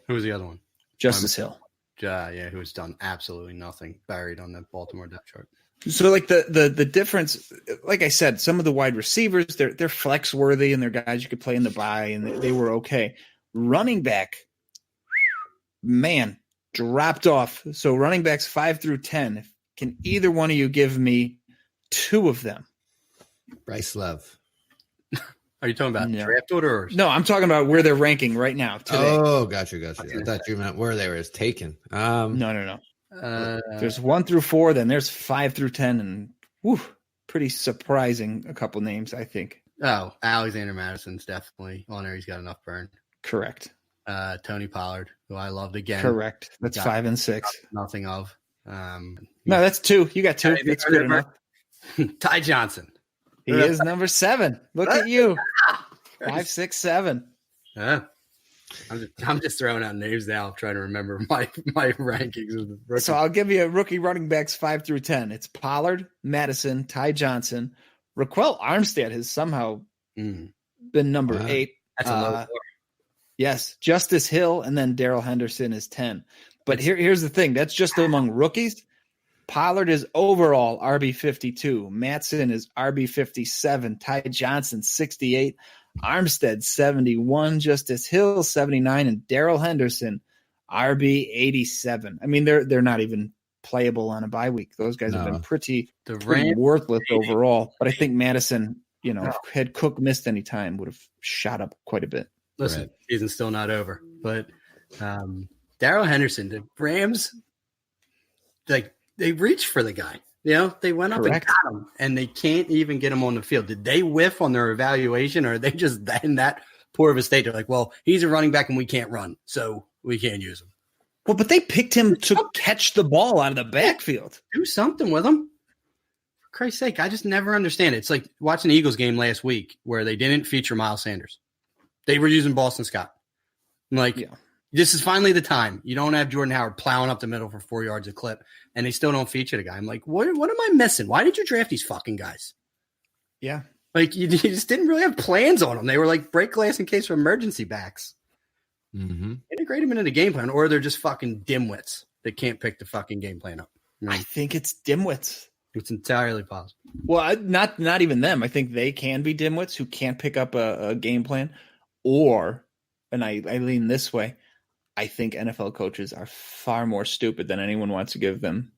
Who was the other one? Justice Hill. Yeah, who's done absolutely nothing, buried on that Baltimore depth chart. So, like the difference, like I said, some of the wide receivers, they're flex worthy and they're guys you could play in the bye, and they were okay. Running back, man, dropped off. So running backs 5 through 10. Can either one of you give me 2 of them? Bryce Love. Are you talking about draft order? Or... No, I'm talking about where they're ranking right now. Today. Oh, gotcha. I thought you meant where they were as taken. No. There's 1 through 4, then there's 5 through 10, and pretty surprising. A couple names, I think. Oh, Alexander Madison's definitely on there. He's got enough burn. Correct. Tony Pollard, who I loved again. Correct. That's 5 and 6. Nothing of. No, that's 2. You got 2. That's good enough. Ty Johnson. He is number 7. Look at you. 5, 6, 7. Yeah. I'm just throwing out names now, trying to remember my rankings of the rookies. So I'll give you a rookie running backs 5 through 10. It's Pollard, Madison, Ty Johnson. Raquel Armstead has somehow been number 8. That's a low floor. Yes, Justice Hill, and then Darrell Henderson is 10. But here's the thing. That's just among rookies. Pollard is overall RB52. Matson is RB57. Ty Johnson, 68. Armstead, 71. Justice Hill, 79. And Darrell Henderson, RB87. I mean, they're not even playable on a bye week. Those guys have been pretty worthless overall. But I think Madison, had Cook missed any time, would have shot up quite a bit. Listen, season's still not over. But Darrell Henderson, the Rams, they reached for the guy. They went up and got him, and they can't even get him on the field. Did they whiff on their evaluation, or are they just in that poor of a state? They're like, well, he's a running back and we can't run, so we can't use him. Well, but they picked him to catch the ball out of the backfield. Do something with him. For Christ's sake, I just never understand it. It's like watching the Eagles game last week where they didn't feature Miles Sanders. They were using Boston Scott. I'm like, this is finally the time. You don't have Jordan Howard plowing up the middle for 4 yards a clip, and they still don't feature the guy. I'm like, what am I missing? Why did you draft these fucking guys? Yeah. Like, you just didn't really have plans on them. They were like break glass in case of emergency backs. Mm-hmm. Integrate them into the game plan, or they're just fucking dimwits that can't pick the fucking game plan up. I think it's dimwits. It's entirely possible. Well, not even them. I think they can be dimwits who can't pick up a game plan, or, and I lean this way, I think NFL coaches are far more stupid than anyone wants to give them.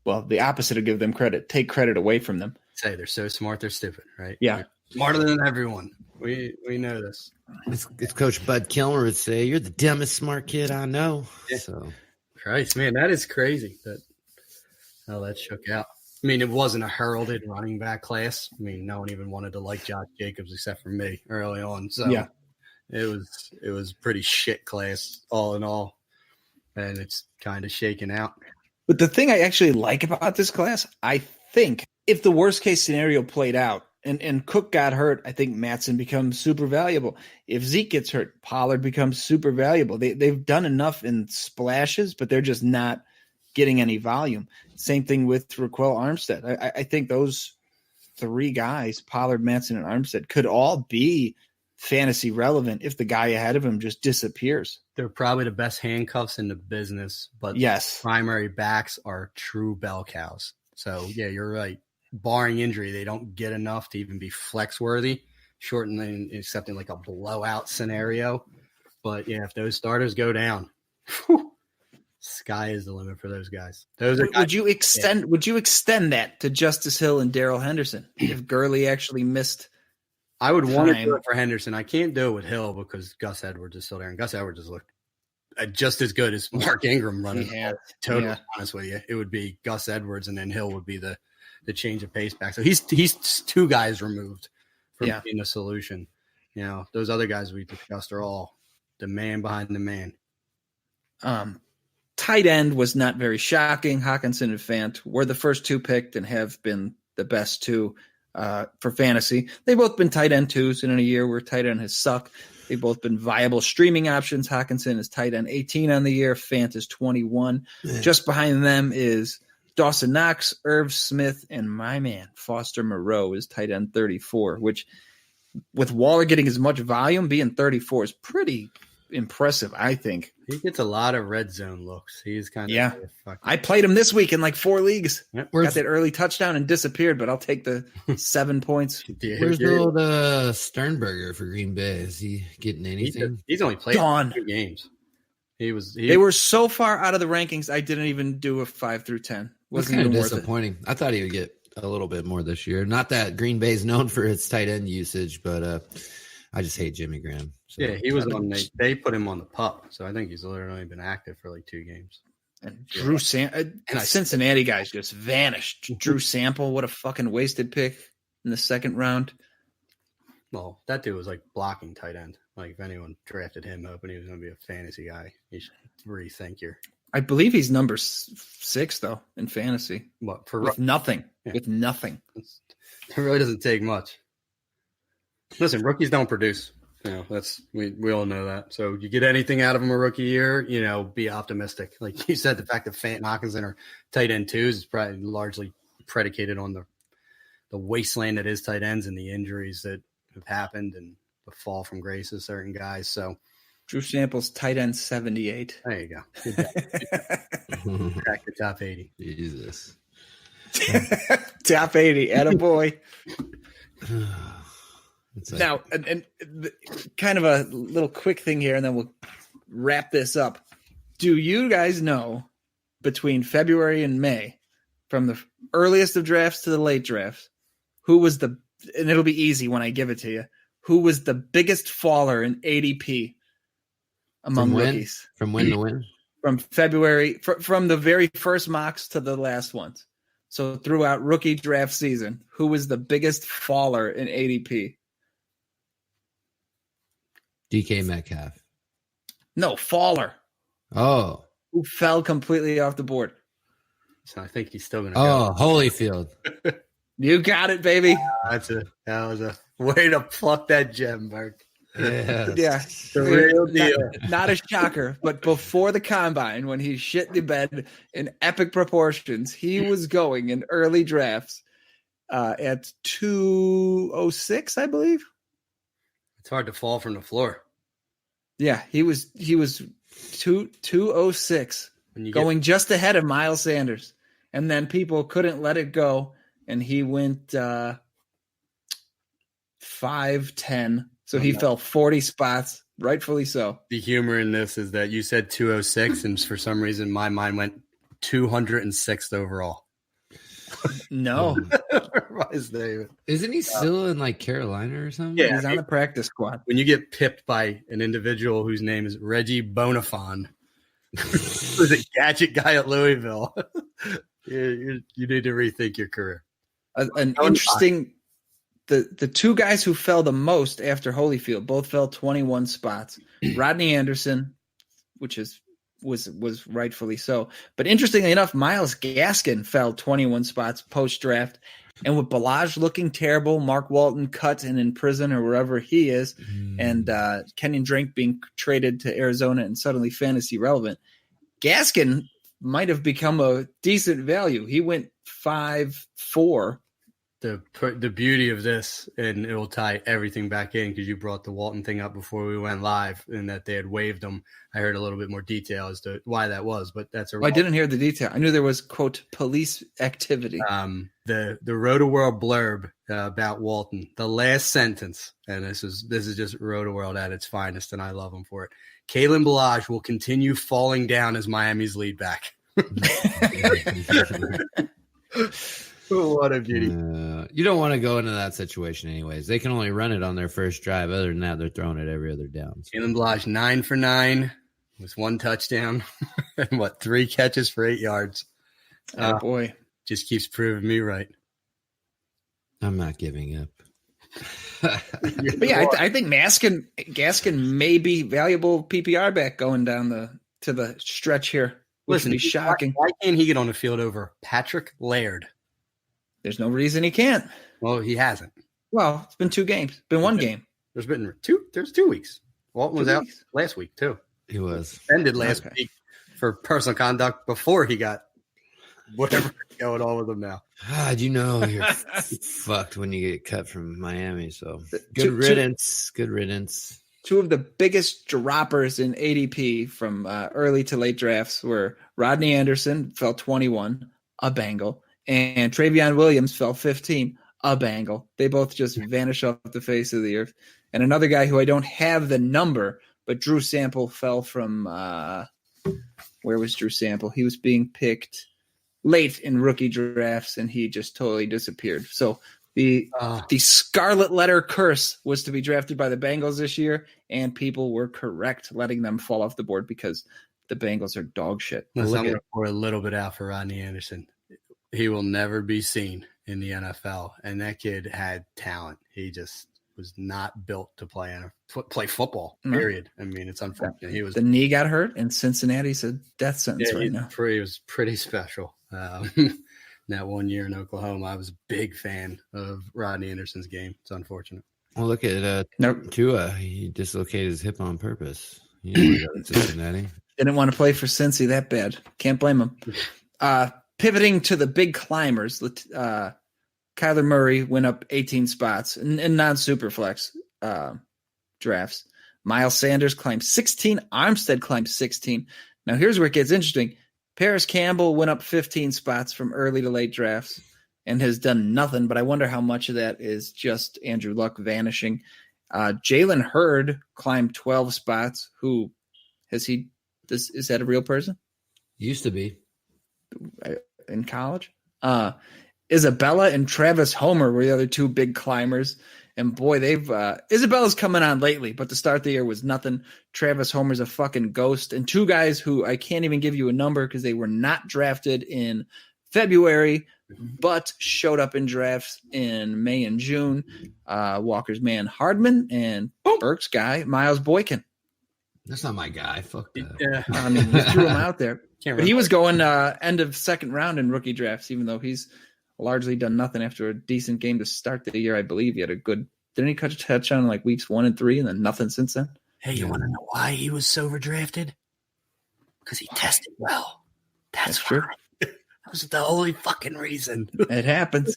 Well, the opposite of give them credit. Take credit away from them. Say they're so smart, they're stupid, right? Yeah. They're smarter than everyone. We know this. It's Coach Bud Kilmer would say, you're the dumbest smart kid I know. Yeah. So, Christ, man, that is crazy how that shook out. I mean, it wasn't a heralded running back class. I mean, no one even wanted to like Josh Jacobs except for me early on. So Yeah. it was pretty shit class all in all. And it's kind of shaken out. But the thing I actually like about this class, I think if the worst case scenario played out and Cook got hurt, I think Mattson becomes super valuable. If Zeke gets hurt, Pollard becomes super valuable. They've done enough in splashes, but they're just not getting any volume. Same thing with Raquel Armstead. I think those three guys, Pollard, Mattson, and Armstead, could all be fantasy relevant if the guy ahead of him just disappears. They're probably the best handcuffs in the business, but yes, primary backs are true bell cows. So, yeah, you're right. Barring injury, they don't get enough to even be flex worthy, short and except in like a blowout scenario. But, yeah, if those starters go down, sky is the limit for those guys. Those are would you extend that to Justice Hill and Darrell Henderson if Gurley actually missed? I would want to do it for Henderson. I can't do it with Hill because Gus Edwards is still there, and Gus Edwards has looked just as good as Mark Ingram running. Totally honest with you, it would be Gus Edwards, and then Hill would be the change of pace back. So he's two guys removed from being a solution. You know, those other guys we discussed are all the man behind the man. Tight end was not very shocking. Hawkinson and Fant were the first two picked and have been the best two for fantasy. They've both been tight end twos in a year where tight end has sucked. They've both been viable streaming options. Hawkinson is tight end 18 on the year. Fant is 21. Just behind them is Dawson Knox, Irv Smith, and my man, Foster Moreau is tight end 34, which with Waller getting as much volume, being 34 is pretty impressive, I think. He gets a lot of red zone looks. He's kind of I played him this week in like 4 leagues. Yep. Got that early touchdown and disappeared, but I'll take the 7 points. Where's the old Sternberger for Green Bay? Is he getting anything? He's only played 2 games. They were so far out of the rankings, I didn't even do a 5 through 10. Wasn't even disappointing. I thought he would get a little bit more this year. Not that Green Bay's known for its tight end usage, but I just hate Jimmy Graham. So. Yeah, he was on. They put him on the pup, so I think he's literally been active for like 2 games. And Cincinnati guys just vanished. Drew Sample, what a fucking wasted pick in the 2nd round. Well, that dude was like blocking tight end. Like if anyone drafted him up and he was going to be a fantasy guy, you should rethink your. I believe he's number 6 though in fantasy. What with nothing? Yeah. With nothing. It really doesn't take much. Listen, rookies don't produce. You know, that's we all know that. So you get anything out of them a rookie year, you know, be optimistic. Like you said, the fact that Fant and Hawkinson are tight end twos is probably largely predicated on the wasteland that is tight ends and the injuries that have happened and the fall from grace of certain guys. So Drew Sample's tight end 78. There you go. Good job. Crack the top 80. Jesus. Top 80. Attaboy. Now, and kind of a little quick thing here, and then we'll wrap this up. Do you guys know between February and May, from the earliest of drafts to the late drafts, who was and it'll be easy when I give it to you, who was the biggest faller in ADP among rookies? From when to when? From February, from the very first mocks to the last ones. So throughout rookie draft season, who was the biggest faller in ADP? DK Metcalf. No, faller. Oh. Who fell completely off the board. So I think he's still going to go. Oh, Holyfield. You got it, baby. That was a way to pluck that gem, Mark. Yeah. The real deal. Not a shocker, but before the combine, when he shit the bed in epic proportions, he was going in early drafts at 206, I believe. It's hard to fall from the floor. Yeah, he was 206, going just ahead of Miles Sanders. And then people couldn't let it go, and he went 5'10". So he fell 40 spots, rightfully so. The humor in this is that you said 206, and for some reason my mind went 206th overall. No. Isn't he still in like Carolina or something? Yeah, he's on the practice squad. When you get pipped by an individual whose name is Reggie Bonifon, who's a gadget guy at Louisville, You need to rethink your career. An interesting. The two guys who fell the most after Holyfield both fell 21 spots. Rodney Anderson, which was rightfully so, but interestingly enough, Myles Gaskin fell 21 spots post draft, and with Balaj looking terrible, Mark Walton cut and in prison or wherever he is, and Kenyon Drake being traded to Arizona and suddenly fantasy relevant, Gaskin might have become a decent value. He went 5-4. The beauty of this, and it will tie everything back in because you brought the Walton thing up before we went live, and that they had waived him. I heard a little bit more detail as to why that was, but that's I didn't hear the detail. I knew there was, quote, police activity. The Roto-World blurb about Walton, the last sentence, and this is just Roto-World at its finest, and I love him for it. Kalen Balaj will continue falling down as Miami's lead back. What a beauty. You don't want to go into that situation anyways. They can only run it on their first drive. Other than that, they're throwing it every other down. So. Kalen Balaj 9 for 9 with 1 touchdown and 3 catches for 8 yards. Oh boy. Just keeps proving me right. I'm not giving up. But yeah, I think Gaskin may be valuable PPR back going down to the stretch here, which would be shocking. Why can't he get on the field over Patrick Laird? There's no reason he can't. Well, he hasn't. Well, it's been 2 games. Been 1 game. There's been 2. There's 2 weeks. Walton was out last week too. He was ended last week for personal conduct before he got whatever going on with him now. You know you're fucked when you get cut from Miami. So good riddance. Good riddance. 2 of the biggest droppers in ADP from early to late drafts were Rodney Anderson fell 21, a Bengal, and Travion Williams fell 15, a Bengal. They both just vanish off the face of the earth. And another guy who I don't have the number, but Drew Sample fell from where was Drew Sample? He was being picked late in rookie drafts, and he just totally disappeared. So the scarlet letter curse was to be drafted by the Bengals this year, and people were correct letting them fall off the board because the Bengals are dog shit. I'm going to pour a little bit out for Rodney Anderson. He will never be seen in the NFL, and that kid had talent. He just was not built to play football, period. I mean, it's unfortunate. The knee got hurt, and Cincinnati's a death sentence right now. He was pretty special. That 1 year in Oklahoma, I was a big fan of Rodney Anderson's game. It's unfortunate. Well, look at Tua. He dislocated his hip on purpose. He didn't go to Cincinnati. Didn't want to play for Cincy that bad. Can't blame him. Pivoting to the big climbers, Kyler Murray went up 18 spots in non-super flex drafts. Miles Sanders climbed 16. Armstead climbed 16. Now, here's where it gets interesting. Paris Campbell went up 15 spots from early to late drafts and has done nothing, but I wonder how much of that is just Andrew Luck vanishing. Jalen Hurd climbed 12 spots. Is that a real person? Used to be. In college? Isabella and Travis Homer were the other 2 big climbers. And boy, Isabella's coming on lately, but the start of the year was nothing. Travis Homer's a fucking ghost. And 2 guys who I can't even give you a number because they were not drafted in February, but showed up in drafts in May and June. Walker's man Hardman and Burke's guy, Miles Boykin. That's not my guy. Fuck that. Yeah. I mean, we threw him out there. But he was going end of second round in rookie drafts, even though he's largely done nothing after a decent game to start the year. I believe he had didn't he catch a touchdown in weeks 1 and 3 and then nothing since then? Hey, you want to know why he was so overdrafted? Because he tested well. That's true. That was the only fucking reason. It happens.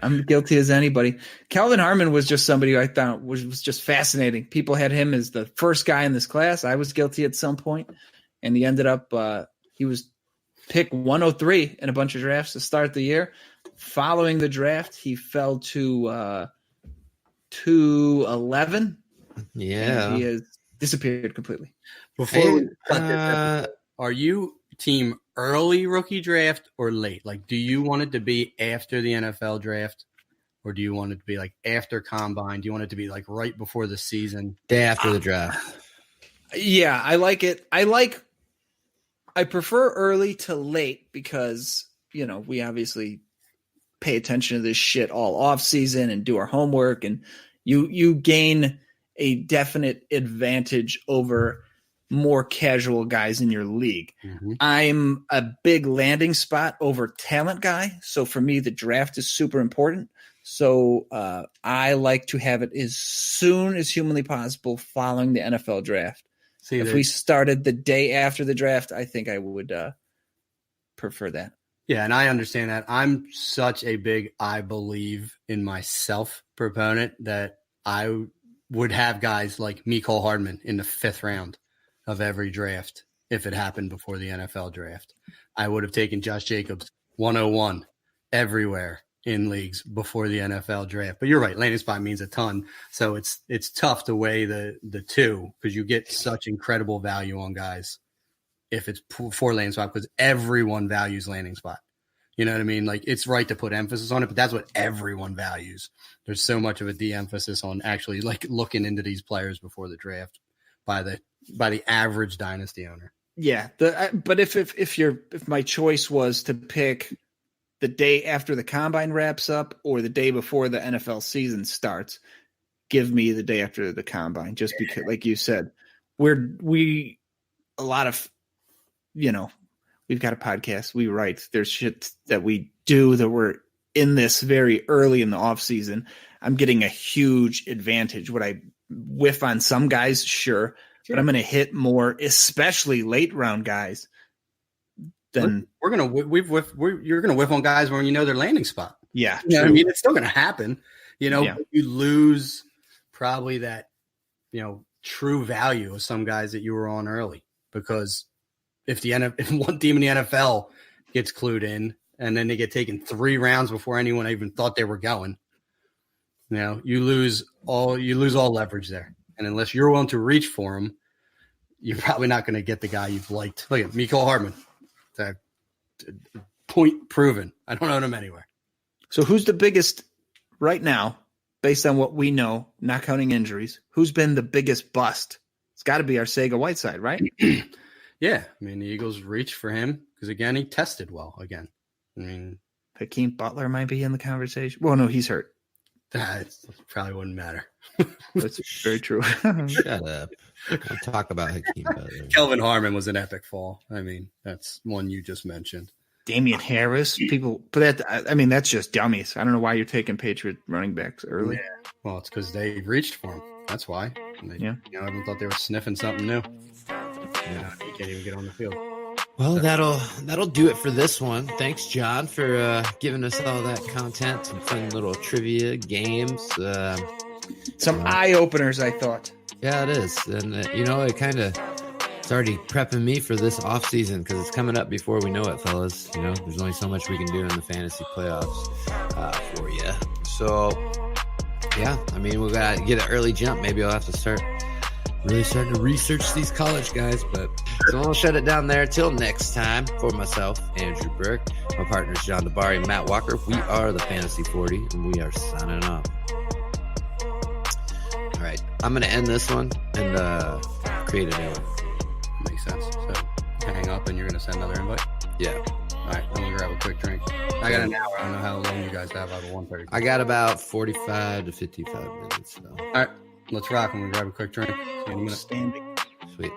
I'm guilty as anybody. Calvin Harmon was just somebody who I thought was just fascinating. People had him as the first guy in this class. I was guilty at some point, and he ended up he was picked 103 in a bunch of drafts to start the year. Following the draft, he fell to 211. Yeah. And he has disappeared completely. Before we cut this, are you team early rookie draft or late? Do you want it to be after the NFL draft, or do you want it to be after combine? Do you want it to be right before the season? Day after the draft. Yeah, I like it. I prefer early to late because we obviously pay attention to this shit all off season and do our homework, and you gain a definite advantage over more casual guys in your league. Mm-hmm. I'm a big landing spot over talent guy. So for me, the draft is super important. So I like to have it as soon as humanly possible following the NFL draft. If we started the day after the draft, I think I would prefer that. Yeah, and I understand that. I'm such a big I believe in myself proponent that I would have guys like Mecole Hardman in the 5th round of every draft if it happened before the NFL draft. I would have taken Josh Jacobs 101 everywhere in leagues before the NFL draft. But you're right, landing spot means a ton. So it's tough to weigh the two because you get such incredible value on guys if it's for landing spot because everyone values landing spot. You know what I mean? Like it's right to put emphasis on it, but that's what everyone values. There's so much of a de-emphasis on actually like looking into these players before the draft by the average dynasty owner. Yeah, but if my choice was to pick the day after the combine wraps up or the day before the NFL season starts, give me the day after the combine. Just because, like you said, we've got a podcast, we write, there's shit that we do that we're in this very early in the off season. I'm getting a huge advantage. Would I whiff on some guys? Sure. But I'm going to hit more, especially late round guys. Then you're going to whiff on guys when you know their landing spot. Yeah. You know what I mean? It's still going to happen. You lose probably that, true value of some guys that you were on early because if one team in the NFL gets clued in and then they get taken 3 rounds before anyone even thought they were going, you lose all leverage there. And unless you're willing to reach for them, you're probably not going to get the guy you've liked. Look at Mecole Hardman. Point proven. I don't own him anywhere. So who's the biggest right now, based on what we know, not counting injuries, who's been the biggest bust? It's got to be Arcega-Whiteside, right? Yeah. I mean, the Eagles reached for him because, again, he tested well again. I mean, Hakeem Butler might be in the conversation. Well, no, he's hurt. That probably wouldn't matter. That's very true. Shut up. Don't talk about Hakeem Butler. Kelvin Harmon was an epic fall. I mean, that's one you just mentioned. Damian Harris, that's just dummies. I don't know why you're taking Patriot running backs early. Yeah. Well, it's because they reached for him. That's why. Everyone thought they were sniffing something new. You can't even get on the field. Well, that'll do it for this one. Thanks, John, for giving us all that content, some fun little trivia games. Some eye openers, I thought. Yeah, it is, and it's already prepping me for this off season because it's coming up before we know it, fellas. There's only so much we can do in the fantasy playoffs for you. So, yeah, I mean, we gotta get an early jump. Maybe I'll have to start to research these college guys, but so I'll shut it down there. Till next time, for myself, Andrew Burke, my partners John Dibari and Matt Walker, we are the Fantasy 40, and we are signing off. All right, I'm going to end this one and create a new one. Makes sense. So hang up and you're going to send another invite? Yeah. All right, I'm going to grab a quick drink. I got an hour. I don't know how long you guys have. I have a 1:30. I got about 45 to 55 minutes. So. All right, let's rock. I'm going to grab a quick drink. See you in a minute. Standing. Sweet.